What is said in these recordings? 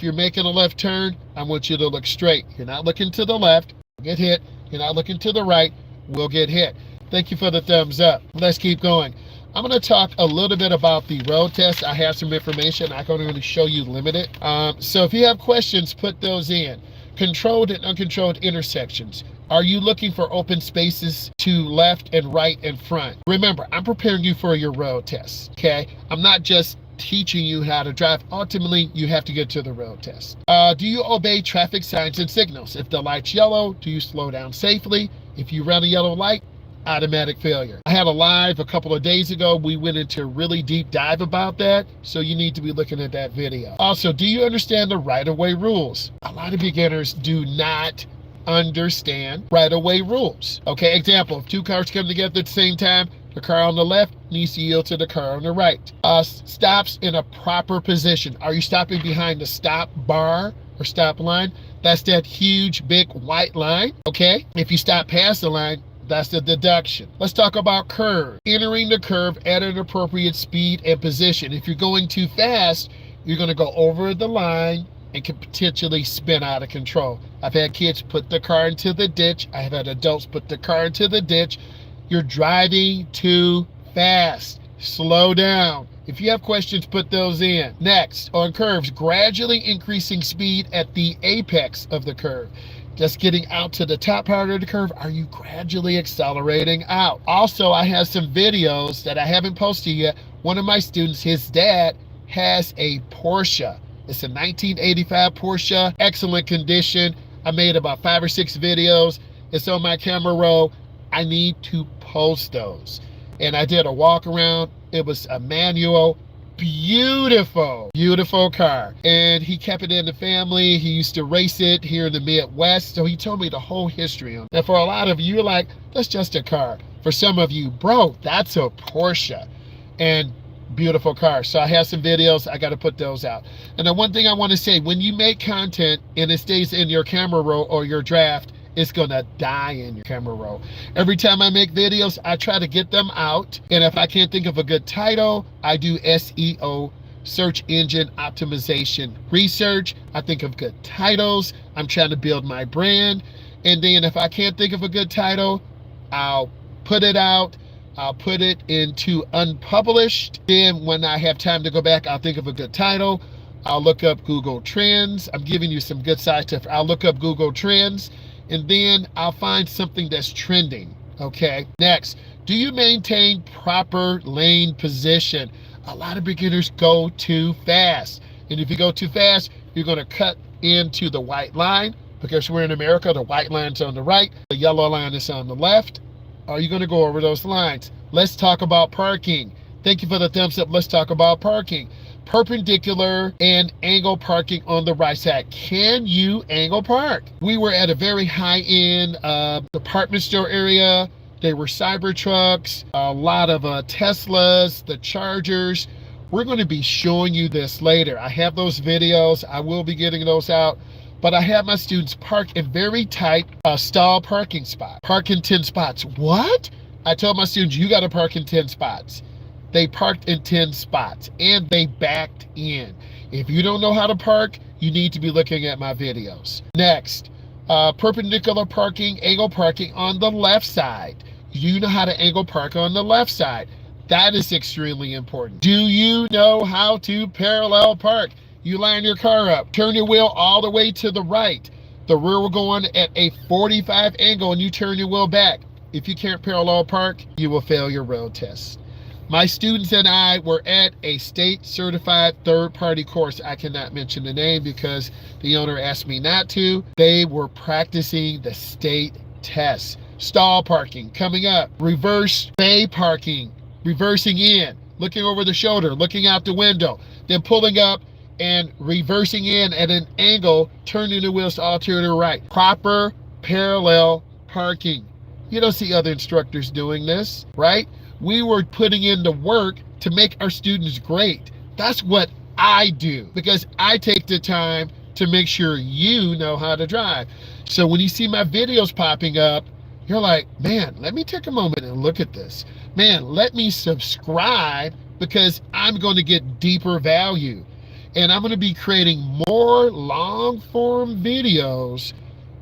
if you're making a left turn, I want you to look straight. You're not looking to the left, get hit. You're not looking to the right, will get hit. Thank you for the thumbs up. Let's keep going. I'm going to talk a little bit about the road test. I have some information. I can only show you limited. So if you have questions, put those in. Controlled and uncontrolled intersections. Are you looking for open spaces to left and right and front? Remember, I'm preparing you for your road test, okay? I'm not just teaching you how to drive. Ultimately, you have to get to the road test. Do you obey traffic signs and signals? If the light's yellow, do you slow down safely? If you run a yellow light, automatic failure. I had a live a couple of days ago. We went into a really deep dive about that, so you need to be looking at that video. Also, do you understand the right-of-way rules? A lot of beginners do not understand right-of-way rules. Okay, example, if two cars come together at the same time, the car on the left needs to yield to the car on the right. Stops in a proper position. Are you stopping behind the stop bar or stop line? That's that huge, big white line, okay? If you stop past the line, that's the deduction. Let's talk about curve. Entering the curve at an appropriate speed and position. If you're going too fast, you're gonna go over the line and can potentially spin out of control. I've had kids put the car into the ditch. I have had adults put the car into the ditch. You're driving too fast. Slow down. If you have questions, put those in. Next, on curves, gradually increasing speed at the apex of the curve. Just getting out to the top part of the curve, are you gradually accelerating out? Also, I have some videos that I haven't posted yet. One of my students, his dad, has a Porsche. It's a 1985 Porsche, excellent condition. I made about 5 or 6 videos. It's on my camera roll. I need to post those. And I did a walk around. It was a manual. Beautiful, beautiful car. And he kept it in the family. He used to race it here in the Midwest. So he told me the whole history on it. And for a lot of you, you're like, that's just a car. For some of you, bro, that's a Porsche. And beautiful car. So I have some videos. I got to put those out. And the one thing I want to say, when you make content and it stays in your camera roll or your draft, it's gonna die in your camera roll. Every time I make videos, I try to get them out. And if I can't think of a good title, I do SEO, search engine optimization research. I think of good titles. I'm trying to build my brand. And then if I can't think of a good title, I'll put it out. I'll put it into unpublished. Then when I have time to go back, I'll think of a good title. I'll look up Google Trends. I'm giving you some good side stuff. I'll look up Google Trends. And then I'll find something that's trending, okay? Next, do you maintain proper lane position? A lot of beginners go too fast. And if you go too fast, you're gonna cut into the white line. Because we're in America, the white line's on the right, the yellow line is on the left. Are you gonna go over those lines? Let's talk about parking. Thank you for the thumbs up. Let's talk about parking. Perpendicular and angle parking on the right side. Can you angle park? We were at a very high-end department store area. They were Cybertrucks, a lot of Teslas, the Chargers. We're going to be showing you this later. I have those videos. I will be getting those out. But I have my students park in very tight stall parking spot. Park in 10 spots. What? I told my students, you got to park in 10 spots. They parked in 10 spots and they backed in. If you don't know how to park, you need to be looking at my videos. Next, perpendicular parking, angle parking on the left side. You know how to angle park on the left side. That is extremely important. Do you know how to parallel park? You line your car up, turn your wheel all the way to the right. The rear will go on at a 45 angle and you turn your wheel back. If you can't parallel park, you will fail your road test. My students and I were at a state certified third-party course. I cannot mention the name because the owner asked me not to. They were practicing the state test. Stall parking coming up. Reverse bay parking. Reversing in. Looking over the shoulder. Looking out the window. Then pulling up and reversing in at an angle. Turning the wheels all to the right. Proper parallel parking. You don't see other instructors doing this, right? We were putting in the work to make our students great. That's what I do because I take the time to make sure you know how to drive. So when you see my videos popping up, you're like, man, let me take a moment and look at this. Man, let me subscribe because I'm going to get deeper value. And I'm going to be creating more long form videos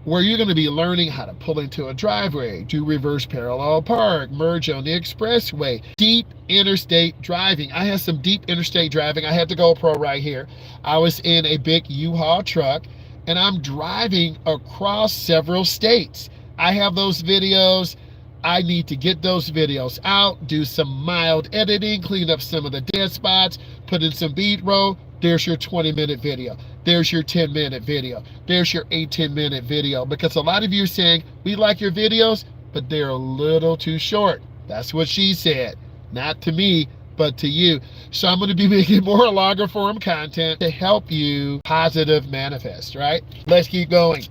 where you're going to be learning how to pull into a driveway, do reverse parallel park, merge on the expressway, deep interstate driving. I had some deep interstate driving. I had the GoPro right here. I was in a big U-Haul truck and I'm driving across several states. I have those videos. I need to get those videos out, do some mild editing, clean up some of the dead spots, put in some B-roll. There's your 20-minute video. There's your 10-minute video. There's your 18-minute video. Because a lot of you are saying, we like your videos, but they're a little too short. That's what she said. Not to me, but to you. So I'm going to be making more longer form content to help you positive manifest, right? Let's keep going.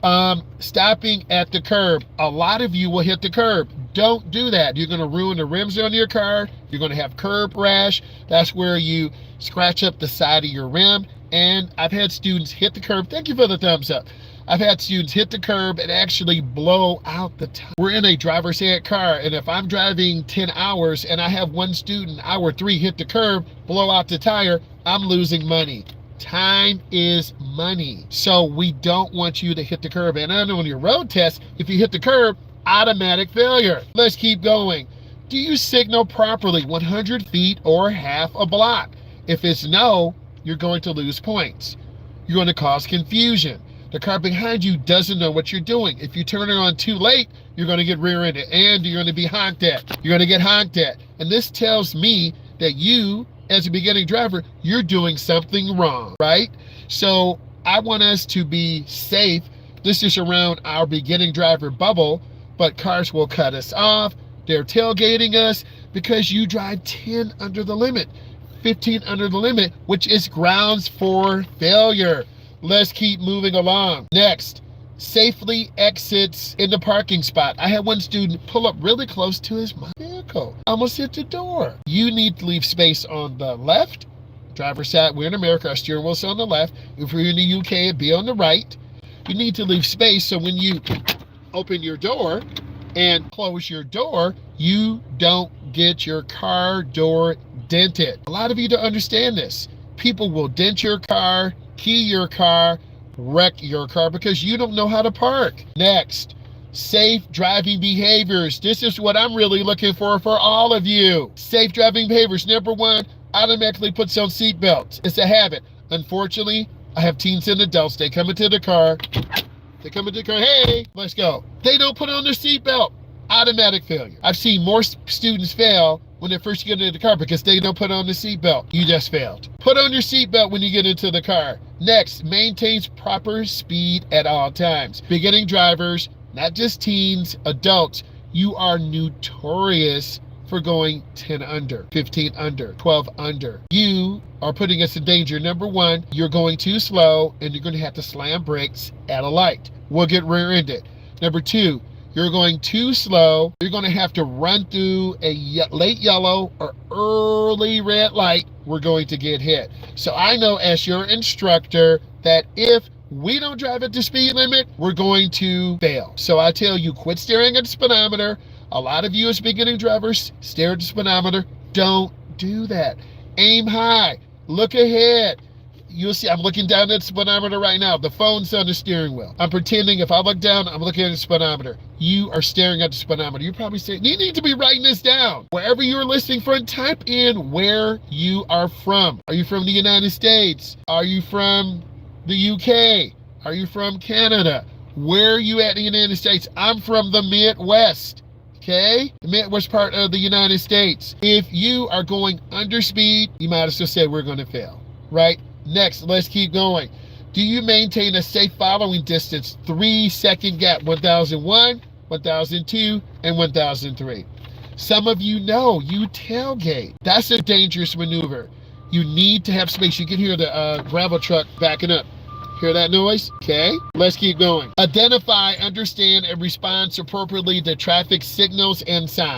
Stopping at the curb. A lot of you will hit the curb. Don't do that. You're going to ruin the rims on your car. You're going to have curb rash. That's where you scratch up the side of your rim. And I've had students hit the curb. Thank you for the thumbs up. I've had students hit the curb and actually blow out the tire. We're in a driver's ed car, and if I'm driving 10 hours and I have one student, hour 3, hit the curb, blow out the tire, I'm losing money. Time is money. So we don't want you to hit the curb. And I know on your road test, if you hit the curb, automatic failure. Let's keep going. Do you signal properly 100 feet or half a block? If it's no, you're going to lose points. You're going to cause confusion. The car behind you doesn't know what you're doing. If you turn it on too late, you're going to get rear-ended and you're going to be honked at. You're going to get honked at. And this tells me that you, as a beginning driver, you're doing something wrong, right? So I want us to be safe. This is around our beginning driver bubble, but cars will cut us off. They're tailgating us because you drive 10 under the limit, 15 under the limit, which is grounds for failure. Let's keep moving along. Next, safely exits in the parking spot. I had one student pull up really close to his vehicle, almost hit the door. You need to leave space on the left. Driver's side, we're in America, our steering wheel's on the left. If we're in the UK, it'd be on the right. You need to leave space so when you open your door and close your door, you don't get your car door dented. A lot of you don't understand this. People will dent your car, key your car, wreck your car because you don't know how to park. Next, safe driving behaviors. This is what I'm really looking for all of you. Safe driving behaviors. Number 1, automatically puts on seatbelts. It's a habit. Unfortunately, I have teens and adults. They come into the car. Hey, let's go. They don't put on their seatbelt. Automatic failure. I've seen more students fail when they first get into the car because they don't put on the seatbelt. You just failed. Put on your seatbelt when you get into the car. Next, maintains proper speed at all times. Beginning drivers, not just teens, adults, you are notorious for going 10 under, 15 under, 12 under. You are putting us in danger. Number 1, you're going too slow and you're going to have to slam brakes at a light. We'll get rear-ended. Number 2, you're going too slow. You're going to have to run through a late yellow or early red light. We're going to get hit. So I know as your instructor that if we don't drive at the speed limit, we're going to fail. So I tell you, quit staring at the speedometer. A lot of you as beginning drivers stare at the speedometer. Don't do that. Aim high. Look ahead. You'll see, I'm looking down at the speedometer right now. The phone's on the steering wheel. I'm pretending if I look down, I'm looking at the speedometer. You are staring at the speedometer. You're probably saying, you need to be writing this down. Wherever you're listening from, type in where you are from. Are you from the United States? Are you from the UK? Are you from Canada? Where are you at in the United States? I'm from the Midwest. Okay? The Midwest part of the United States. If you are going under speed, you might as well say we're going to fail, right? Next, let's keep going. Do you maintain a safe following distance? 3-second gap, 1001, 1002, and 1003. Some of you know you tailgate. That's a dangerous maneuver. You need to have space. You can hear the gravel truck backing up. Hear that noise? Okay, let's keep going. Identify, understand, and respond appropriately to traffic signals and signs.